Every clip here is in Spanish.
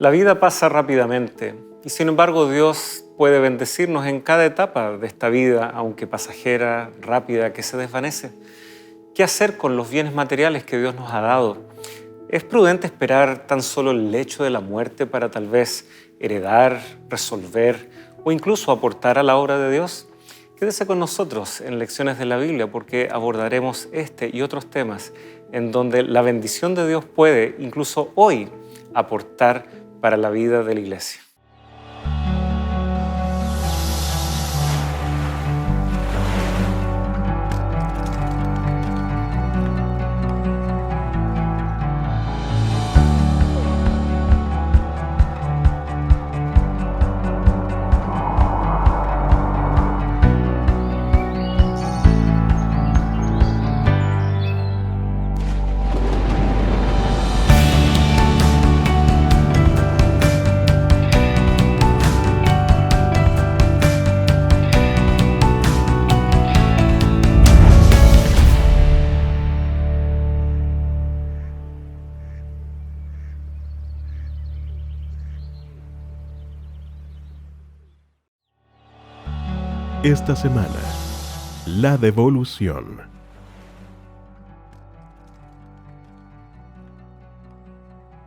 La vida pasa rápidamente y sin embargo Dios puede bendecirnos en cada etapa de esta vida, aunque pasajera, rápida, que se desvanece. ¿Qué hacer con los bienes materiales que Dios nos ha dado? ¿Es prudente esperar tan solo el hecho de la muerte para tal vez heredar, resolver o incluso aportar a la obra de Dios? Quédese con nosotros en Lecciones de la Biblia porque abordaremos este y otros temas en donde la bendición de Dios puede, incluso hoy, aportar para la vida de la iglesia. Esta semana, la devolución.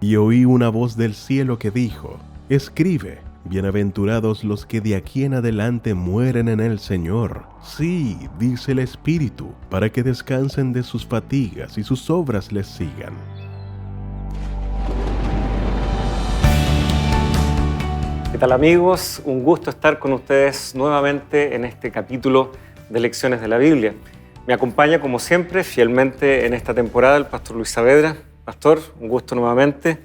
Y oí una voz del cielo que dijo: Escribe, bienaventurados los que de aquí en adelante mueren en el Señor. Sí, dice el Espíritu, para que descansen de sus fatigas y sus obras les sigan. ¿Qué tal, amigos? Un gusto estar con ustedes nuevamente en este capítulo de Lecciones de la Biblia. Me acompaña, como siempre, fielmente en esta temporada el pastor Luis Saavedra. Pastor, un gusto nuevamente.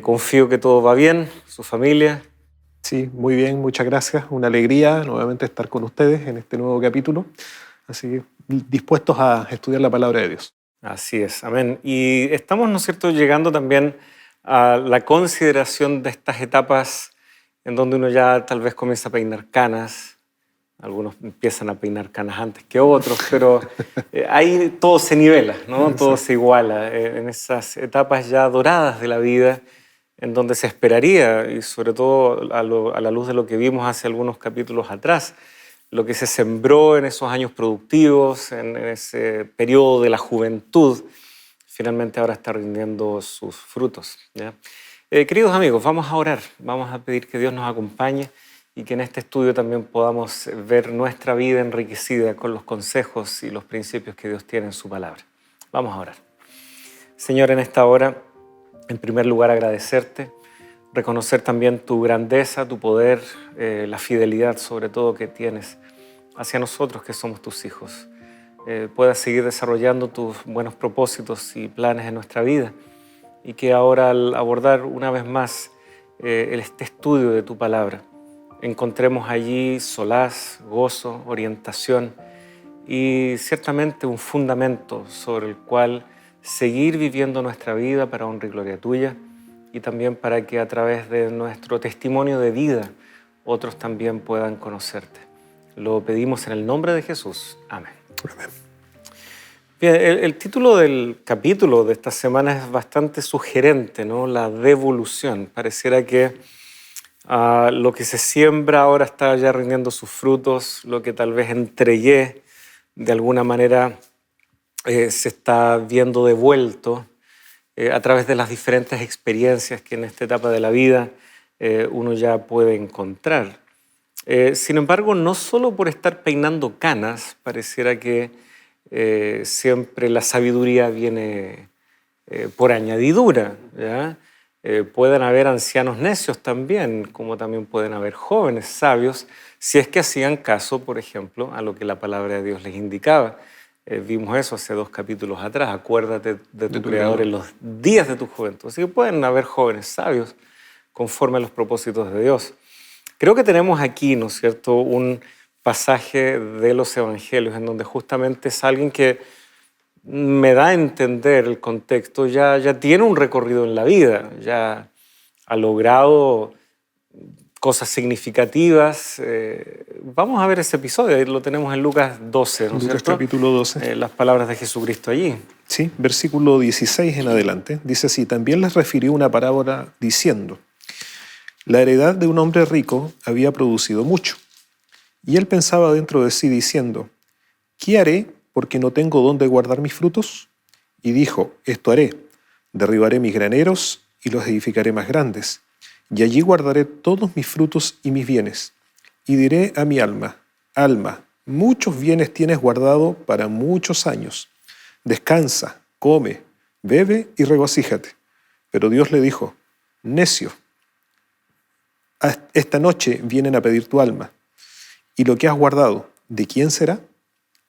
Confío que todo va bien, su familia. Sí, muy bien, muchas gracias. Una alegría nuevamente estar con ustedes en este nuevo capítulo. Así que dispuestos a estudiar la palabra de Dios. Así es, amén. Y estamos, ¿no es cierto?, llegando también a la consideración de estas etapas en donde uno ya tal vez comienza a peinar canas. Algunos empiezan a peinar canas antes que otros, pero ahí todo se nivela, ¿no? Todo se iguala en esas etapas ya doradas de la vida, en donde se esperaría, y sobre todo a la luz de lo que vimos hace algunos capítulos atrás, lo que se sembró en esos años productivos, en ese periodo de la juventud, finalmente ahora está rindiendo sus frutos, ¿ya? Queridos amigos, vamos a orar, vamos a pedir que Dios nos acompañe y que en este estudio también podamos ver nuestra vida enriquecida con los consejos y los principios que Dios tiene en su palabra. Vamos a orar. Señor, en esta hora, en primer lugar agradecerte, reconocer también tu grandeza, tu poder, la fidelidad sobre todo que tienes hacia nosotros que somos tus hijos. Puedas seguir desarrollando tus buenos propósitos y planes en nuestra vida y que ahora al abordar una vez más este estudio de tu palabra, encontremos allí solaz, gozo, orientación y ciertamente un fundamento sobre el cual seguir viviendo nuestra vida para honra y gloria tuya y también para que a través de nuestro testimonio de vida otros también puedan conocerte. Lo pedimos en el nombre de Jesús. Amén. Amén. Bien, el título del capítulo de esta semana es bastante sugerente, ¿no? La devolución. Pareciera que lo que se siembra ahora está ya rindiendo sus frutos, lo que tal vez entregué de alguna manera se está viendo devuelto a través de las diferentes experiencias que en esta etapa de la vida uno ya puede encontrar. Sin embargo, no solo por estar peinando canas, pareciera que siempre la sabiduría viene por añadidura, ¿ya? Pueden haber ancianos necios también, como también pueden haber jóvenes sabios, si es que hacían caso, por ejemplo, a lo que la palabra de Dios les indicaba. Vimos eso hace 2 capítulos atrás, acuérdate de tu Creador en los días de tu juventud. Así que pueden haber jóvenes sabios conforme a los propósitos de Dios. Creo que tenemos aquí, ¿no es cierto?, un pasaje de los evangelios en donde justamente es alguien que me da a entender el contexto, ya tiene un recorrido en la vida, ya ha logrado cosas significativas. Vamos a ver ese episodio, ahí lo tenemos en Lucas 12, ¿no es cierto? Capítulo 12. Las palabras de Jesucristo allí. Sí, versículo 16 en adelante. Dice así: también les refirió una parábola diciendo: La heredad de un hombre rico había producido mucho. Y él pensaba dentro de sí diciendo, ¿qué haré porque no tengo dónde guardar mis frutos? Y dijo, esto haré, derribaré mis graneros y los edificaré más grandes, y allí guardaré todos mis frutos y mis bienes. Y diré a mi alma, alma, muchos bienes tienes guardado para muchos años. Descansa, come, bebe y regocíjate. Pero Dios le dijo, necio, esta noche vienen a pedir tu alma. Y lo que has guardado, ¿de quién será?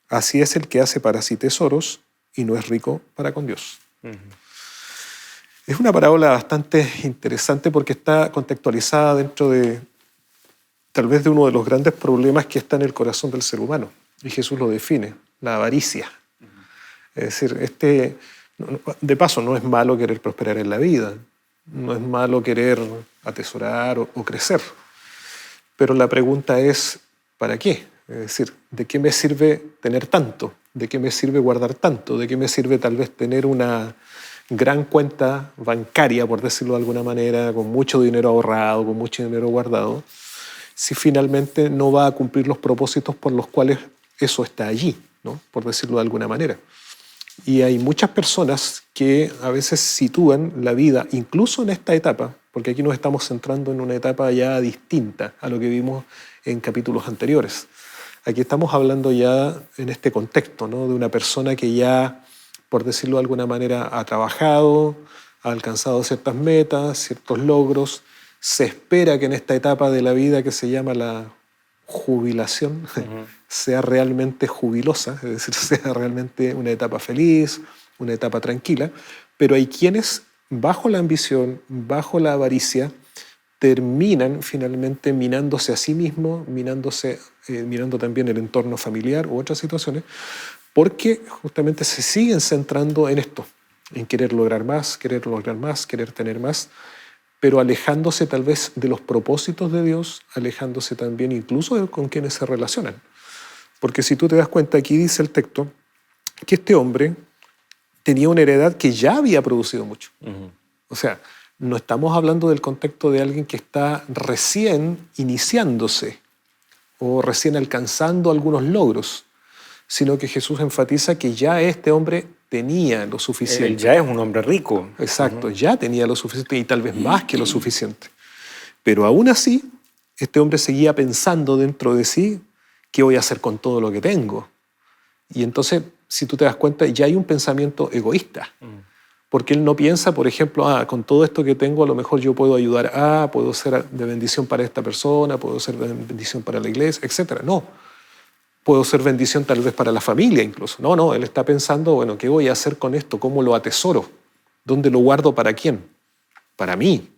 Así es el que hace para sí tesoros y no es rico para con Dios. Es una parábola bastante interesante porque está contextualizada dentro de, tal vez, de uno de los grandes problemas que está en el corazón del ser humano. Y Jesús lo define, la avaricia. Es decir, de paso, no es malo querer prosperar en la vida, no es malo querer atesorar o crecer. Pero la pregunta es, ¿para qué? Es decir, ¿de qué me sirve tener tanto? ¿De qué me sirve guardar tanto? ¿De qué me sirve tal vez tener una gran cuenta bancaria, por decirlo de alguna manera, con mucho dinero ahorrado, con mucho dinero guardado, si finalmente no va a cumplir los propósitos por los cuales eso está allí, ¿no? Por decirlo de alguna manera? Y hay muchas personas que a veces sitúan la vida, incluso en esta etapa, porque aquí nos estamos centrando en una etapa ya distinta a lo que vimos en capítulos anteriores. Aquí estamos hablando ya en este contexto, ¿no? De una persona que ya, por decirlo de alguna manera, ha trabajado, ha alcanzado ciertas metas, ciertos logros. Se espera que en esta etapa de la vida que se llama la jubilación sea realmente jubilosa, es decir, sea realmente una etapa feliz, una etapa tranquila, pero hay quienes, bajo la ambición, bajo la avaricia, terminan finalmente minándose a sí mismos, minando también el entorno familiar u otras situaciones, porque justamente se siguen centrando en esto, en querer lograr más, querer tener más, pero alejándose tal vez de los propósitos de Dios, alejándose también incluso con quienes se relacionan. Porque si tú te das cuenta, aquí dice el texto que este hombre tenía una heredad que ya había producido mucho. O sea, no estamos hablando del contexto de alguien que está recién iniciándose o recién alcanzando algunos logros, sino que Jesús enfatiza que ya este hombre tenía lo suficiente. Él ya es un hombre rico. Exacto, ya tenía lo suficiente y tal vez más que lo suficiente. Pero aún así, este hombre seguía pensando dentro de sí, ¿qué voy a hacer con todo lo que tengo? Y entonces, si tú te das cuenta, ya hay un pensamiento egoísta. Porque él no piensa, por ejemplo, con todo esto que tengo, a lo mejor yo puedo ayudar puedo ser de bendición para esta persona, puedo ser de bendición para la iglesia, etc. No. Puedo ser bendición tal vez para la familia incluso. No, él está pensando, bueno, ¿qué voy a hacer con esto? ¿Cómo lo atesoro? ¿Dónde lo guardo? ¿Para quién? Para mí.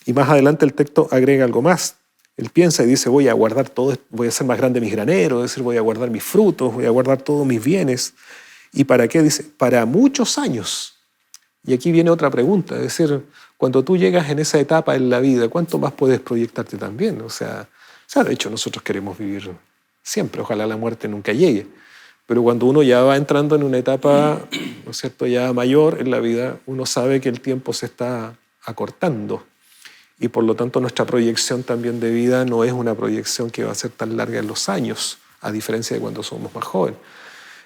Y más adelante el texto agrega algo más. Él piensa y dice, voy a guardar todo, voy a hacer más grande mis graneros, es decir, voy a guardar mis frutos, voy a guardar todos mis bienes. ¿Y para qué? Dice, para muchos años. Y aquí viene otra pregunta, es decir, cuando tú llegas en esa etapa en la vida, ¿cuánto más puedes proyectarte también? O sea, de hecho nosotros queremos vivir siempre, ojalá la muerte nunca llegue. Pero cuando uno ya va entrando en una etapa, ¿no es cierto?, ya mayor en la vida, uno sabe que el tiempo se está acortando. Y por lo tanto nuestra proyección también de vida no es una proyección que va a ser tan larga en los años, a diferencia de cuando somos más jóvenes.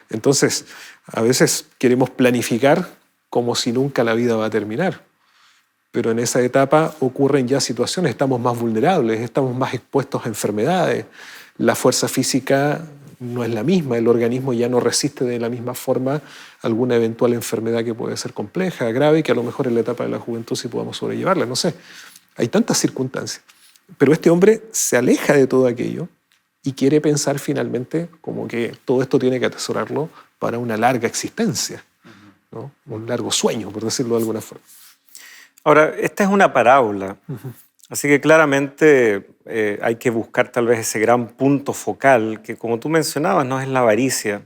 Entonces, a veces queremos planificar como si nunca la vida va a terminar. Pero en esa etapa ocurren ya situaciones, estamos más vulnerables, estamos más expuestos a enfermedades, la fuerza física no es la misma, el organismo ya no resiste de la misma forma alguna eventual enfermedad que puede ser compleja, grave, que a lo mejor en la etapa de la juventud sí podamos sobrellevarla, no sé. Hay tantas circunstancias. Pero este hombre se aleja de todo aquello y quiere pensar finalmente como que todo esto tiene que atesorarlo para una larga existencia, ¿no? Un largo sueño, por decirlo de alguna forma. Ahora, esta es una parábola, así que claramente hay que buscar tal vez ese gran punto focal que, como tú mencionabas, no es la avaricia.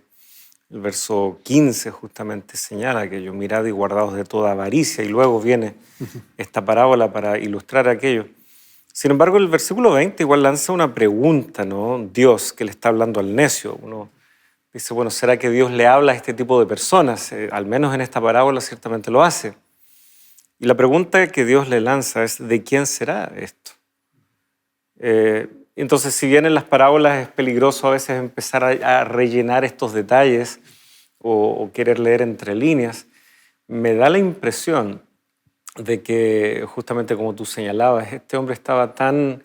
El verso 15 justamente señala aquello, mirad y guardaos de toda avaricia, y luego viene esta parábola para ilustrar aquello. Sin embargo, el versículo 20 igual lanza una pregunta, ¿no? Dios, que le está hablando al necio. Uno dice, bueno, ¿será que Dios le habla a este tipo de personas? Al menos en esta parábola ciertamente lo hace. Y la pregunta que Dios le lanza es, ¿de quién será esto? Entonces, si bien en las parábolas es peligroso a veces empezar a rellenar estos detalles o querer leer entre líneas, me da la impresión de que, justamente como tú señalabas, este hombre estaba tan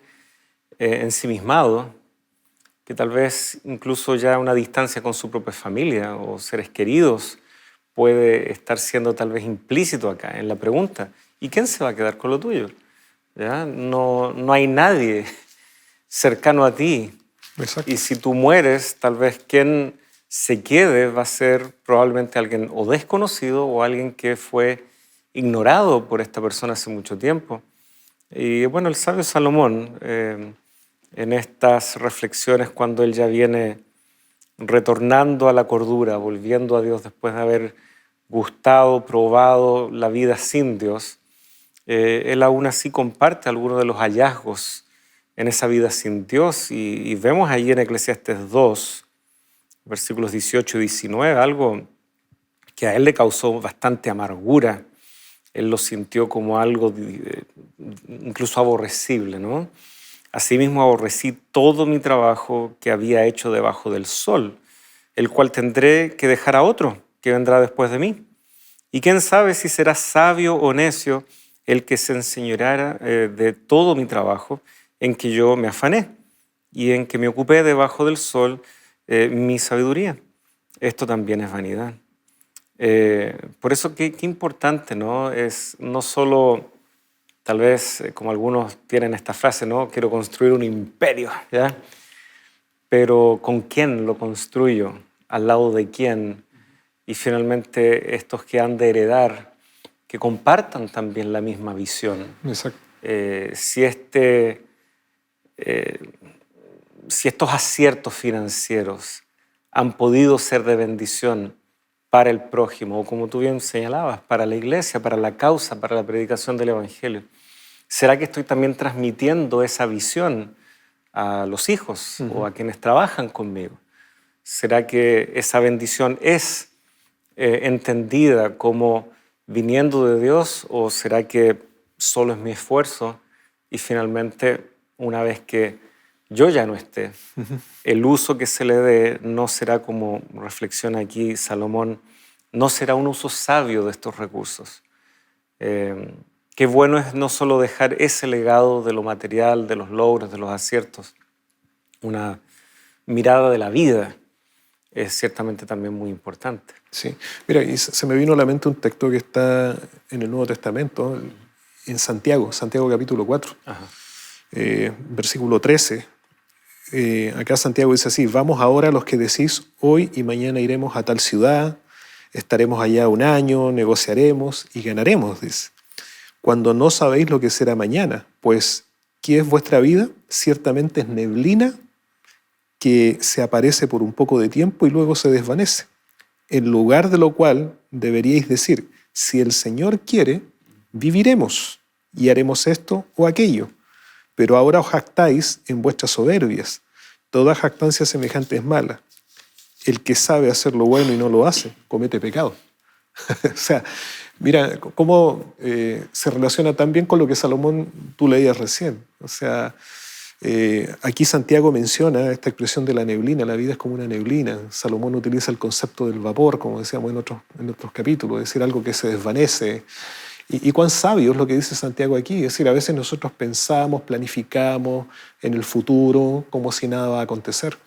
ensimismado que tal vez incluso ya una distancia con su propia familia o seres queridos puede estar siendo tal vez implícito acá en la pregunta. ¿Y quién se va a quedar con lo tuyo? ¿Ya? No hay nadie cercano a ti. Exacto. Y si tú mueres, tal vez quien se quede va a ser probablemente alguien o desconocido o alguien que fue ignorado por esta persona hace mucho tiempo. Y bueno, el sabio Salomón, en estas reflexiones, cuando él ya viene retornando a la cordura, volviendo a Dios después de haber gustado, probado la vida sin Dios, él aún así comparte algunos de los hallazgos en esa vida sin Dios y vemos ahí en Eclesiastes 2, versículos 18 y 19, algo que a él le causó bastante amargura. Él lo sintió como algo incluso aborrecible, ¿no? Asimismo aborrecí todo mi trabajo que había hecho debajo del sol, el cual tendré que dejar a otro que vendrá después de mí. Y quién sabe si será sabio o necio el que se enseñoreara de todo mi trabajo en que yo me afané y en que me ocupé debajo del sol mi sabiduría. Esto también es vanidad. Por eso qué importante, ¿no? Es no solo, tal vez, como algunos tienen esta frase, ¿no? Quiero construir un imperio, ¿ya? Pero ¿con quién lo construyo? ¿Al lado de quién? Y finalmente estos que han de heredar, que compartan también la misma visión. Exacto. Si estos aciertos financieros han podido ser de bendición para el prójimo, o como tú bien señalabas, para la iglesia, para la causa, para la predicación del Evangelio, ¿será que estoy también transmitiendo esa visión a los hijos o a quienes trabajan conmigo? ¿Será que esa bendición es entendida como viniendo de Dios o será que solo es mi esfuerzo y finalmente una vez que yo ya no esté, el uso que se le dé no será, como reflexiona aquí Salomón, no será un uso sabio de estos recursos? Qué bueno es no solo dejar ese legado de lo material, de los logros, de los aciertos, una mirada de la vida es ciertamente también muy importante. Sí. Mira, y se me vino a la mente un texto que está en el Nuevo Testamento, en Santiago capítulo 4, versículo 13. Acá Santiago dice así: vamos ahora los que decís, hoy y mañana iremos a tal ciudad, estaremos allá un año, negociaremos y ganaremos, dice. Cuando no sabéis lo que será mañana, pues ¿qué es vuestra vida? Ciertamente es neblina que se aparece por un poco de tiempo y luego se desvanece. En lugar de lo cual deberíais decir, si el Señor quiere, viviremos y haremos esto o aquello. Pero ahora os jactáis en vuestras soberbias. Toda jactancia semejante es mala. El que sabe hacer lo bueno y no lo hace, comete pecado. O sea, mira cómo se relaciona tan bien con lo que Salomón tú leías recién. O sea, aquí Santiago menciona esta expresión de la neblina. La vida es como una neblina. Salomón utiliza el concepto del vapor, como decíamos en otros capítulos, es decir, algo que se desvanece. Y cuán sabio es lo que dice Santiago aquí. Es decir, a veces nosotros pensamos, planificamos en el futuro como si nada va a acontecer.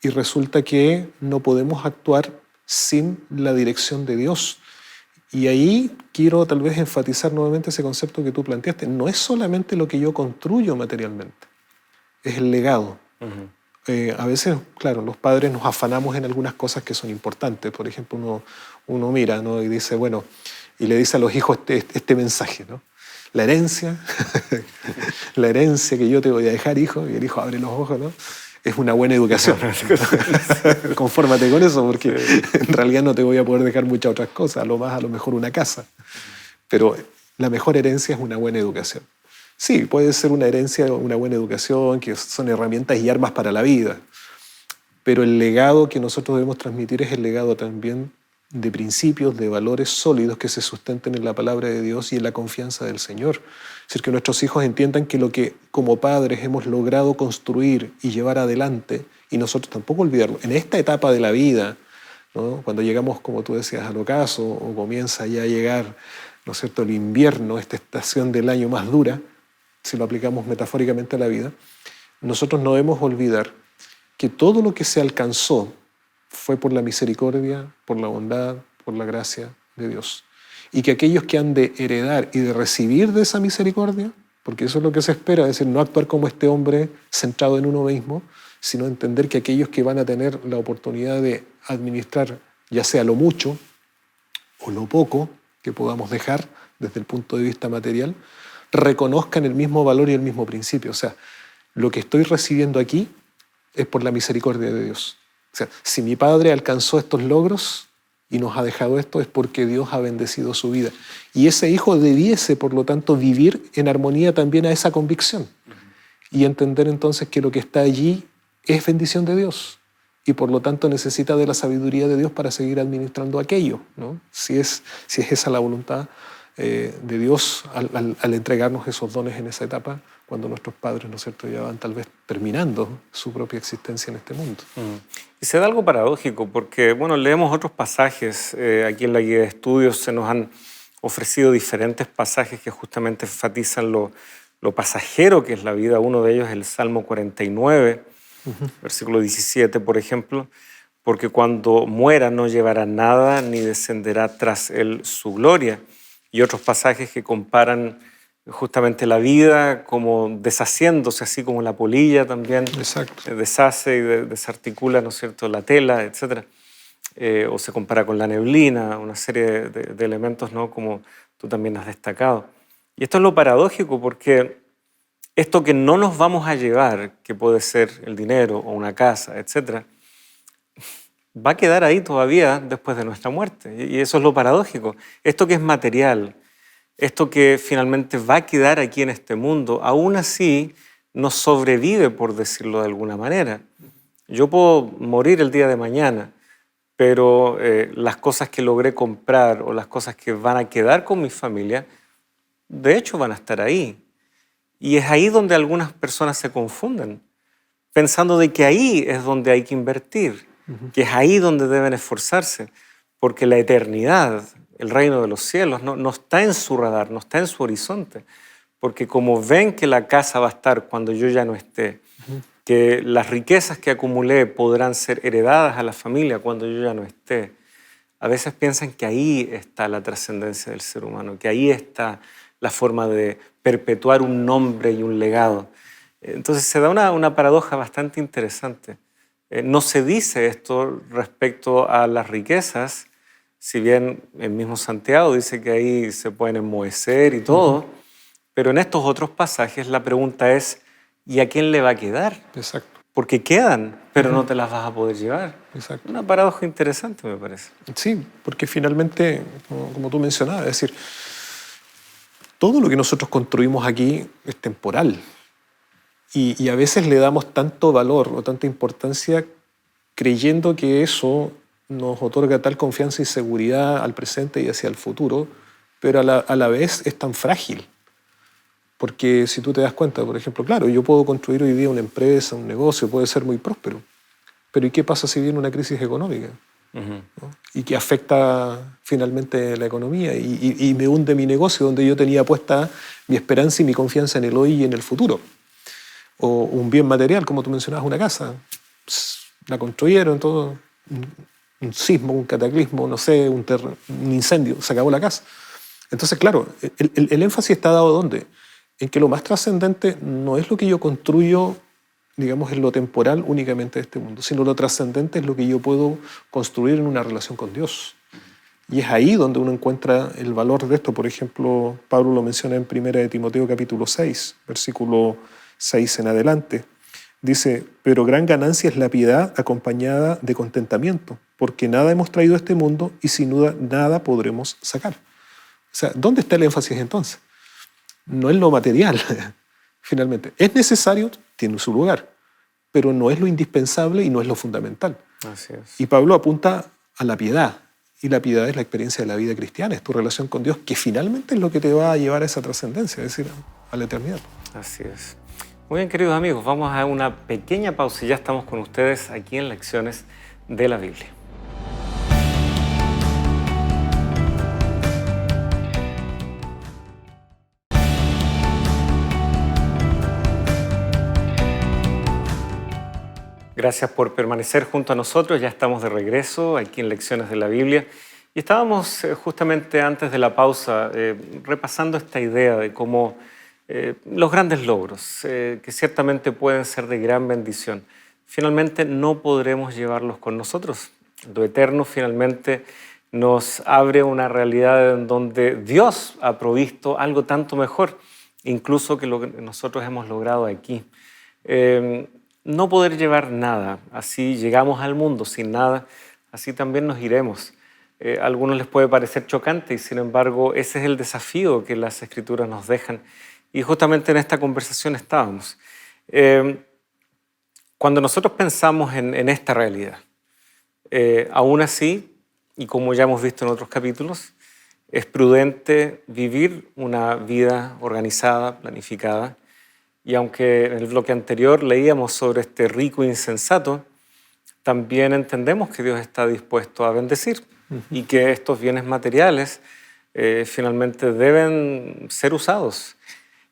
Y resulta que no podemos actuar sin la dirección de Dios. Y ahí quiero tal vez enfatizar nuevamente ese concepto que tú planteaste. No es solamente lo que yo construyo materialmente, es el legado. A veces, claro, los padres nos afanamos en algunas cosas que son importantes. Por ejemplo, uno mira, ¿no? Y dice, bueno, y le dice a los hijos este mensaje, ¿no? La herencia, la herencia que yo te voy a dejar, hijo, y el hijo abre los ojos, ¿no? Es una buena educación. Confórmate con eso, porque en realidad no te voy a poder dejar muchas otras cosas, a lo mejor una casa. Pero la mejor herencia es una buena educación. Sí, puede ser una herencia, una buena educación, que son herramientas y armas para la vida. Pero el legado que nosotros debemos transmitir es el legado también de principios, de valores sólidos que se sustenten en la palabra de Dios y en la confianza del Señor. Es decir, que nuestros hijos entiendan que lo que como padres hemos logrado construir y llevar adelante, y nosotros tampoco olvidarlo, en esta etapa de la vida, ¿no? Cuando llegamos, como tú decías, al ocaso, o comienza ya a llegar, ¿no es cierto?, el invierno, esta estación del año más dura, si lo aplicamos metafóricamente a la vida, nosotros no debemos olvidar que todo lo que se alcanzó fue por la misericordia, por la bondad, por la gracia de Dios. Y que aquellos que han de heredar y de recibir de esa misericordia, porque eso es lo que se espera, es decir, no actuar como este hombre centrado en uno mismo, sino entender que aquellos que van a tener la oportunidad de administrar, ya sea lo mucho o lo poco que podamos dejar desde el punto de vista material, reconozcan el mismo valor y el mismo principio. O sea, lo que estoy recibiendo aquí es por la misericordia de Dios. O sea, si mi padre alcanzó estos logros y nos ha dejado esto, es porque Dios ha bendecido su vida. Y ese hijo debiese, por lo tanto, vivir en armonía también a esa convicción. Y entender entonces que lo que está allí es bendición de Dios. Y por lo tanto necesita de la sabiduría de Dios para seguir administrando aquello, ¿no? Si es esa la voluntad de Dios al entregarnos esos dones en esa etapa, cuando nuestros padres, ¿no es cierto?, ya van tal vez terminando su propia existencia en este mundo. Y se da algo paradójico, porque bueno, leemos otros pasajes, aquí en la guía de estudios se nos han ofrecido diferentes pasajes que justamente enfatizan lo pasajero que es la vida. Uno de ellos es el Salmo 49, versículo 17, por ejemplo, porque cuando muera no llevará nada ni descenderá tras él su gloria. Y otros pasajes que comparan justamente la vida como deshaciéndose, así como la polilla también. Exacto. Se deshace y desarticula, ¿no es cierto?, la tela, etc. O se compara con la neblina, una serie de elementos, ¿no?, como tú también has destacado. Y esto es lo paradójico, porque esto que no nos vamos a llevar, que puede ser el dinero o una casa, etc., va a quedar ahí todavía después de nuestra muerte. Y eso es lo paradójico. Esto que es material, esto que finalmente va a quedar aquí en este mundo, aún así nos sobrevive, por decirlo de alguna manera. Yo puedo morir el día de mañana, pero las cosas que logré comprar o las cosas que van a quedar con mi familia, de hecho van a estar ahí. Y es ahí donde algunas personas se confunden, pensando de que ahí es donde hay que invertir, que es ahí donde deben esforzarse, porque la eternidad, el reino de los cielos, no está en su radar, no está en su horizonte, porque como ven que la casa va a estar cuando yo ya no esté, que las riquezas que acumulé podrán ser heredadas a la familia cuando yo ya no esté, a veces piensan que ahí está la trascendencia del ser humano, que ahí está la forma de perpetuar un nombre y un legado. Entonces se da una paradoja bastante interesante. No se dice esto respecto a las riquezas, si bien el mismo Santiago dice que ahí se pueden enmohecer y todo, pero en estos otros pasajes la pregunta es, ¿y a quién le va a quedar? Exacto. Porque quedan, pero no te las vas a poder llevar. Exacto. Una paradoja interesante, me parece. Sí, porque finalmente, como tú mencionabas, es decir, todo lo que nosotros construimos aquí es temporal. Y a veces le damos tanto valor o tanta importancia creyendo que eso nos otorga tal confianza y seguridad al presente y hacia el futuro, pero a la vez es tan frágil. Porque si tú te das cuenta, por ejemplo, claro, yo puedo construir hoy día una empresa, un negocio, puede ser muy próspero, pero ¿y qué pasa si viene una crisis económica? ¿No? Y que afecta finalmente la economía y me hunde mi negocio donde yo tenía puesta mi esperanza y mi confianza en el hoy y en el futuro. O un bien material, como tú mencionabas, una casa. La construyeron, todo, un sismo, un cataclismo, no sé, un incendio, se acabó la casa. Entonces, claro, el énfasis está dado ¿dónde? En que lo más trascendente no es lo que yo construyo, digamos, en lo temporal únicamente de este mundo, sino lo trascendente es lo que yo puedo construir en una relación con Dios. Y es ahí donde uno encuentra el valor de esto. Por ejemplo, Pablo lo menciona en 1 de Timoteo capítulo 6, versículo 6 en adelante. Dice, pero gran ganancia es la piedad acompañada de contentamiento, porque nada hemos traído a este mundo y sin duda nada podremos sacar. O sea, ¿dónde está el énfasis entonces? No es lo material, finalmente. Es necesario, tiene su lugar, pero no es lo indispensable y no es lo fundamental. Así es. Y Pablo apunta a la piedad Y la piedad es la experiencia de la vida cristiana, es tu relación con Dios, que finalmente es lo que te va a llevar a esa trascendencia, es decir, a la eternidad. Así es. Muy bien, queridos amigos, vamos a una pequeña pausa y ya estamos con ustedes aquí en Lecciones de la Biblia. Gracias por permanecer junto a nosotros. Ya estamos de regreso aquí en Lecciones de la Biblia. Y estábamos justamente antes de la pausa repasando esta idea de cómo los grandes logros, que ciertamente pueden ser de gran bendición, finalmente no podremos llevarlos con nosotros. Lo eterno finalmente nos abre una realidad en donde Dios ha provisto algo tanto mejor, incluso que lo que nosotros hemos logrado aquí. No poder llevar nada, así llegamos al mundo sin nada, así también nos iremos. A algunos les puede parecer chocante y sin embargo ese es el desafío que las Escrituras nos dejan. Y justamente en esta conversación estábamos. Cuando nosotros pensamos en esta realidad, aún así, y como ya hemos visto en otros capítulos, es prudente vivir una vida organizada, planificada. Y aunque en el bloque anterior leíamos sobre este rico insensato, también entendemos que Dios está dispuesto a bendecir y que estos bienes materiales finalmente deben ser usados.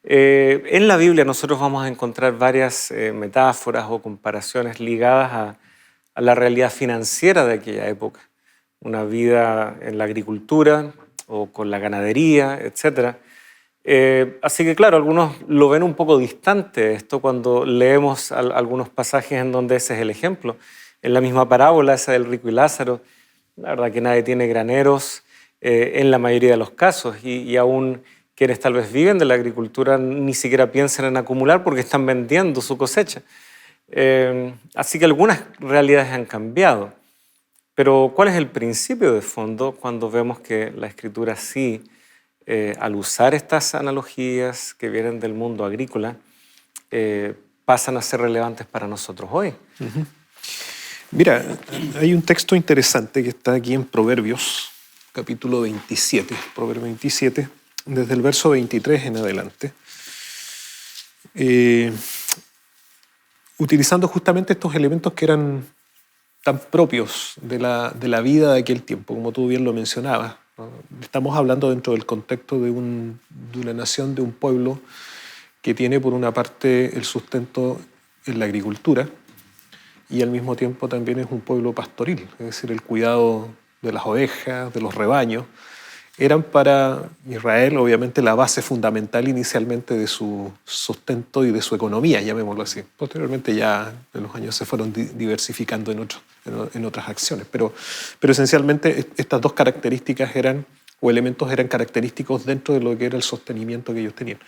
En la Biblia nosotros vamos a encontrar varias metáforas o comparaciones ligadas a la realidad financiera de aquella época. Una vida en la agricultura o con la ganadería, etc. Así que claro, algunos lo ven un poco distante esto cuando leemos algunos pasajes en donde ese es el ejemplo. En la misma parábola, esa del rico y Lázaro, la verdad que nadie tiene graneros en la mayoría de los casos y aún quienes tal vez viven de la agricultura ni siquiera piensan en acumular porque están vendiendo su cosecha. Así que algunas realidades han cambiado. Pero ¿cuál es el principio de fondo cuando vemos que la Escritura sí, al usar estas analogías que vienen del mundo agrícola, pasan a ser relevantes para nosotros hoy? Mira, hay un texto interesante que está aquí en Proverbios, capítulo 27, Proverbio 27, desde el verso 23 en adelante, utilizando justamente estos elementos que eran tan propios de la vida de aquel tiempo, como tú bien lo mencionabas, ¿no? Estamos hablando dentro del contexto de una nación, de un pueblo que tiene por una parte el sustento en la agricultura y al mismo tiempo también es un pueblo pastoril, es decir, el cuidado de las ovejas, de los rebaños, eran para Israel obviamente la base fundamental inicialmente de su sustento y de su economía, llamémoslo así. Posteriormente ya en los años se fueron diversificando en otras acciones, pero esencialmente estas dos características elementos eran característicos dentro de lo que era el sostenimiento que ellos tenían.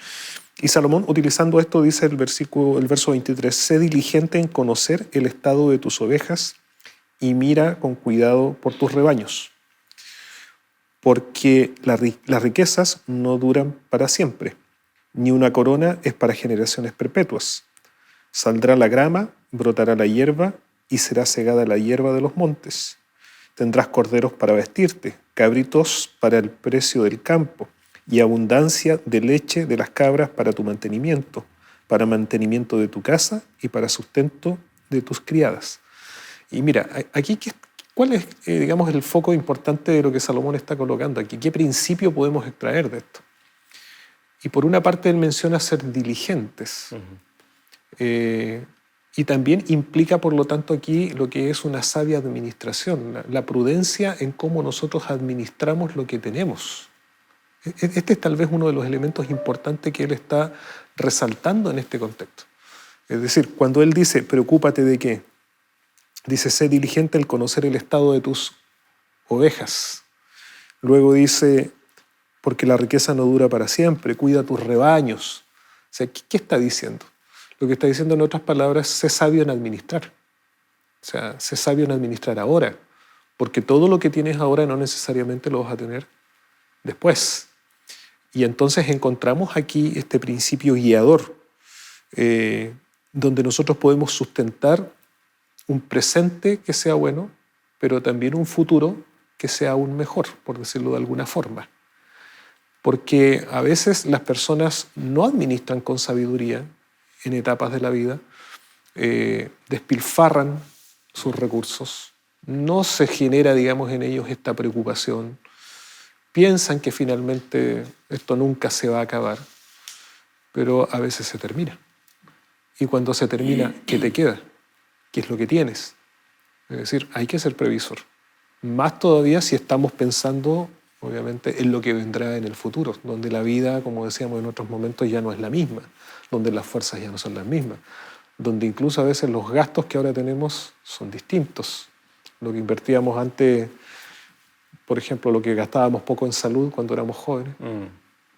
Y Salomón, utilizando esto, dice el verso 23, sé diligente en conocer el estado de tus ovejas y mira con cuidado por tus rebaños, porque las riquezas no duran para siempre, ni una corona es para generaciones perpetuas. Saldrá la grama, brotará la hierba y será segada la hierba de los montes. Tendrás corderos para vestirte, cabritos para el precio del campo y abundancia de leche de las cabras para tu mantenimiento, para mantenimiento de tu casa y para sustento de tus criadas. Y mira, aquí ¿cuál es, digamos, el foco importante de lo que Salomón está colocando aquí? ¿Qué principio podemos extraer de esto? Y por una parte él menciona ser diligentes. Y también implica, por lo tanto, aquí lo que es una sabia administración, la prudencia en cómo nosotros administramos lo que tenemos. Este es tal vez uno de los elementos importantes que él está resaltando en este contexto. Es decir, cuando él dice, preocúpate de qué, dice, sé diligente al conocer el estado de tus ovejas. Luego dice, porque la riqueza no dura para siempre, cuida tus rebaños. O sea, ¿qué está diciendo? Lo que está diciendo, en otras palabras, sé sabio en administrar. O sea, sé sabio en administrar ahora, porque todo lo que tienes ahora no necesariamente lo vas a tener después. Y entonces encontramos aquí este principio guiador, donde nosotros podemos sustentar un presente que sea bueno, pero también un futuro que sea aún mejor, por decirlo de alguna forma. Porque a veces las personas no administran con sabiduría en etapas de la vida, despilfarran sus recursos, no se genera, digamos, en ellos esta preocupación, piensan que finalmente esto nunca se va a acabar, pero a veces se termina. Y cuando se termina, ¿qué te queda? ¿Qué es lo que tienes? Es decir, hay que ser previsor. Más todavía si estamos pensando, obviamente, en lo que vendrá en el futuro, donde la vida, como decíamos en otros momentos, ya no es la misma, donde las fuerzas ya no son las mismas, donde incluso a veces los gastos que ahora tenemos son distintos. Lo que invertíamos antes, por ejemplo, lo que gastábamos poco en salud cuando éramos jóvenes,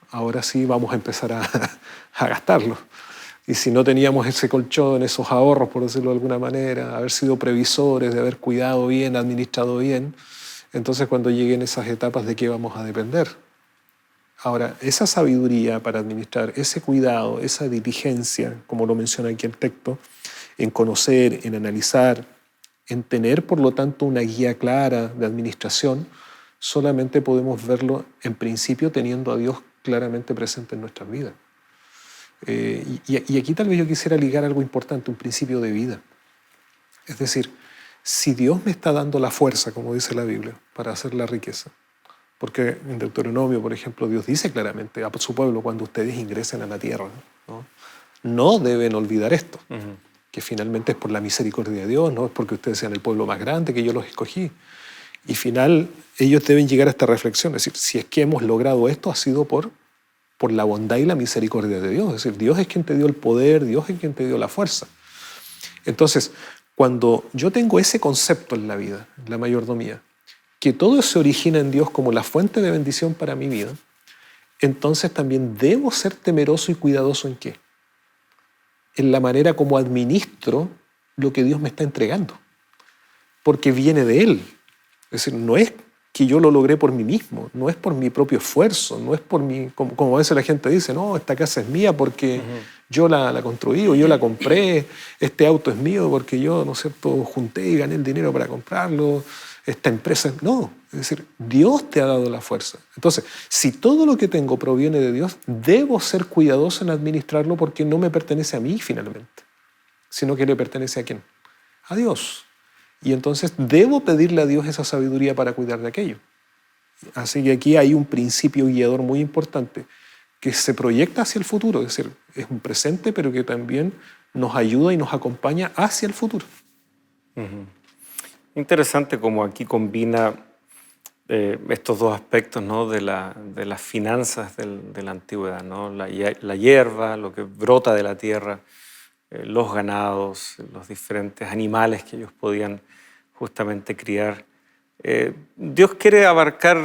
ahora sí vamos a empezar a gastarlo. Y si no teníamos ese colchón, esos ahorros, por decirlo de alguna manera, haber sido previsores, de haber cuidado bien, administrado bien, entonces cuando lleguen esas etapas, ¿de qué vamos a depender? Ahora, esa sabiduría para administrar, ese cuidado, esa diligencia, como lo menciona aquí el texto, en conocer, en analizar, en tener, por lo tanto, una guía clara de administración, solamente podemos verlo, en principio, teniendo a Dios claramente presente en nuestras vidas. Y aquí tal vez yo quisiera ligar algo importante, un principio de vida. Es decir, si Dios me está dando la fuerza, como dice la Biblia, para hacer la riqueza, porque en Deuteronomio, por ejemplo, Dios dice claramente a su pueblo cuando ustedes ingresen a la tierra, no deben olvidar esto, que finalmente es por la misericordia de Dios, no es porque ustedes sean el pueblo más grande, que yo los escogí. Y final, ellos deben llegar a esta reflexión, es decir, si es que hemos logrado esto, ha sido por la bondad y la misericordia de Dios. Es decir, Dios es quien te dio el poder, Dios es quien te dio la fuerza. Entonces, cuando yo tengo ese concepto en la vida, en la mayordomía, que todo se origina en Dios como la fuente de bendición para mi vida, entonces también debo ser temeroso y cuidadoso ¿en qué? En la manera como administro lo que Dios me está entregando. Porque viene de Él. Es decir, no es que yo lo logré por mí mismo, no es por mi propio esfuerzo, no es por mi, como a veces la gente dice, no, esta casa es mía porque yo la construí o yo la compré, este auto es mío porque yo, ¿no es cierto?, junté y gané el dinero para comprarlo, esta empresa, no, es decir, Dios te ha dado la fuerza. Entonces, si todo lo que tengo proviene de Dios, debo ser cuidadoso en administrarlo porque no me pertenece a mí finalmente, sino que le pertenece ¿a quién? A Dios. Y entonces debo pedirle a Dios esa sabiduría para cuidar de aquello. Así que aquí hay un principio guiador muy importante que se proyecta hacia el futuro, es decir, es un presente, pero que también nos ayuda y nos acompaña hacia el futuro. Interesante cómo aquí combina estos dos aspectos, ¿no?, de las finanzas de la antigüedad, ¿no? La hierba, lo que brota de la tierra, los ganados, los diferentes animales que ellos podían justamente criar. Dios quiere abarcar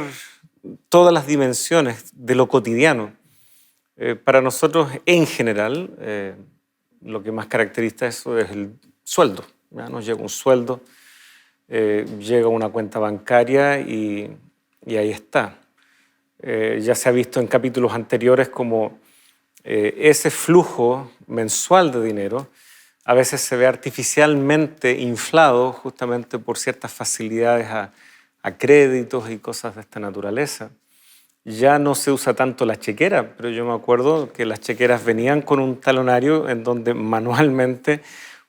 todas las dimensiones de lo cotidiano. Para nosotros, en general, lo que más caracteriza eso es el sueldo. ¿Ya? Nos llega un sueldo, llega una cuenta bancaria y ahí está. Ya se ha visto en capítulos anteriores como ese flujo mensual de dinero a veces se ve artificialmente inflado justamente por ciertas facilidades a créditos y cosas de esta naturaleza. Ya no se usa tanto la chequera, pero yo me acuerdo que las chequeras venían con un talonario en donde manualmente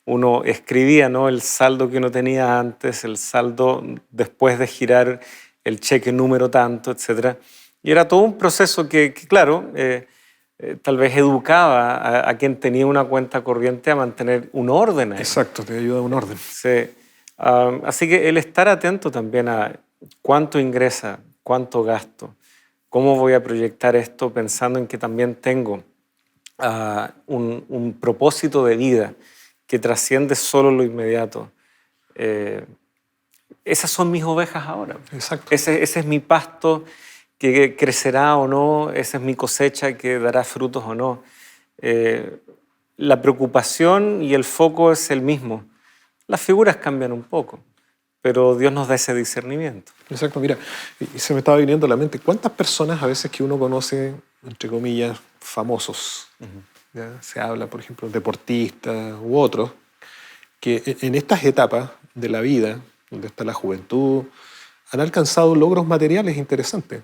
uno escribía, ¿no?, el saldo que uno tenía antes, el saldo después de girar el cheque número tanto, etc. Y era todo un proceso que claro, tal vez educaba a quien tenía una cuenta corriente a mantener un orden ahí. Exacto, te ayuda a un orden. Sí. Así que el estar atento también a cuánto ingresa, cuánto gasto, cómo voy a proyectar esto pensando en que también tengo un propósito de vida que trasciende solo lo inmediato. Esas son mis ovejas ahora. Exacto. Ese es mi pasto que crecerá o no, esa es mi cosecha que dará frutos o no. La preocupación y el foco es el mismo. Las figuras cambian un poco, pero Dios nos da ese discernimiento. Exacto, mira, y se me estaba viniendo a la mente, ¿cuántas personas a veces que uno conoce, entre comillas, famosos? ¿Ya? Se habla, por ejemplo, deportistas u otros, que en estas etapas de la vida, donde está la juventud, han alcanzado logros materiales interesantes,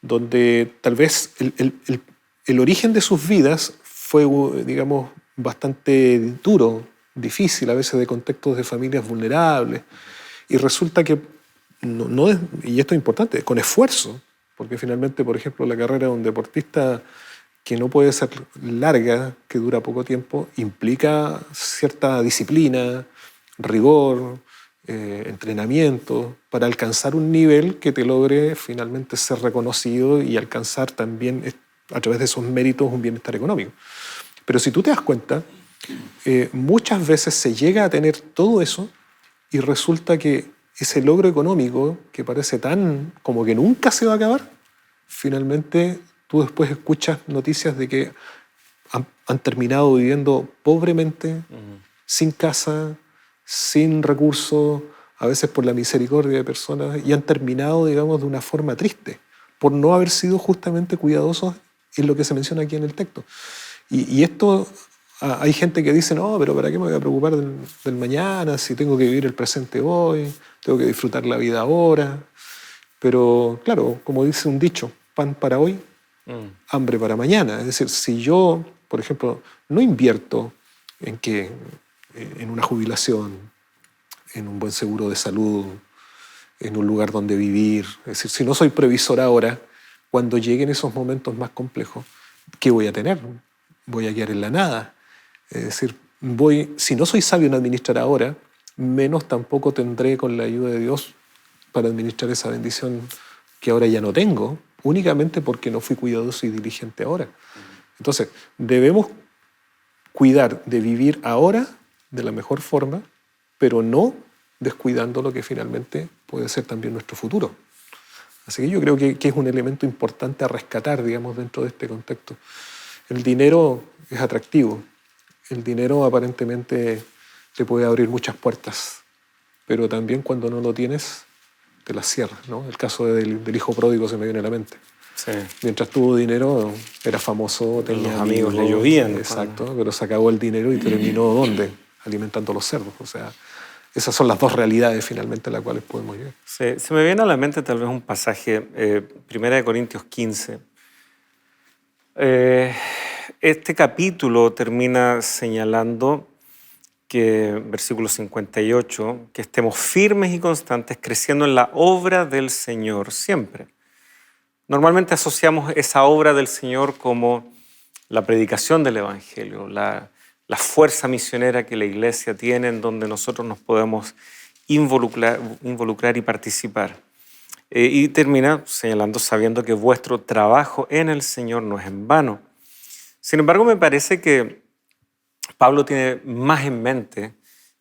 donde tal vez el origen de sus vidas fue, digamos, bastante duro, difícil, a veces de contextos de familias vulnerables, y resulta que, no es, y esto es importante, con esfuerzo, porque finalmente, por ejemplo, la carrera de un deportista que no puede ser larga, que dura poco tiempo, implica cierta disciplina, rigor, entrenamiento, para alcanzar un nivel que te logre finalmente ser reconocido y alcanzar también a través de esos méritos un bienestar económico. Pero si tú te das cuenta, muchas veces se llega a tener todo eso y resulta que ese logro económico, que parece tan como que nunca se va a acabar, finalmente tú después escuchas noticias de que han terminado viviendo pobremente, sin casa, sin recursos, a veces por la misericordia de personas, y han terminado, digamos, de una forma triste, por no haber sido justamente cuidadosos en lo que se menciona aquí en el texto. Y esto, hay gente que dice, no, pero ¿para qué me voy a preocupar del mañana si tengo que vivir el presente hoy, tengo que disfrutar la vida ahora? Pero claro, como dice un dicho, pan para hoy, hambre para mañana. Es decir, si yo, por ejemplo, no invierto en una jubilación, en un buen seguro de salud, en un lugar donde vivir, es decir, si no soy previsor ahora, cuando lleguen esos momentos más complejos, ¿qué voy a tener? Voy a quedar en la nada. Es decir, si no soy sabio en administrar ahora, menos tampoco tendré con la ayuda de Dios para administrar esa bendición que ahora ya no tengo, únicamente porque no fui cuidadoso y diligente ahora. Entonces, debemos cuidar de vivir ahora de la mejor forma, pero no descuidando lo que finalmente puede ser también nuestro futuro. Así que yo creo que es un elemento importante a rescatar, digamos, dentro de este contexto. El dinero es atractivo. El dinero aparentemente te puede abrir muchas puertas, pero también cuando no lo tienes, te las cierras, ¿no? El caso del hijo pródigo se me viene a la mente. Sí. Mientras tuvo dinero, era famoso, tenía Los amigos le llovían. Exacto, pero se acabó el dinero y terminó ¿dónde? Alimentando a los cerdos. O sea, esas son las dos realidades finalmente a las cuales podemos llegar. Sí, se me viene a la mente tal vez un pasaje, 1 Corintios 15. Este capítulo termina señalando que, versículo 58, que estemos firmes y constantes creciendo en la obra del Señor siempre. Normalmente asociamos esa obra del Señor como la predicación del Evangelio, la fuerza misionera que la Iglesia tiene en donde nosotros nos podemos involucrar y participar. Y termina señalando, sabiendo que vuestro trabajo en el Señor no es en vano. Sin embargo, me parece que Pablo tiene más en mente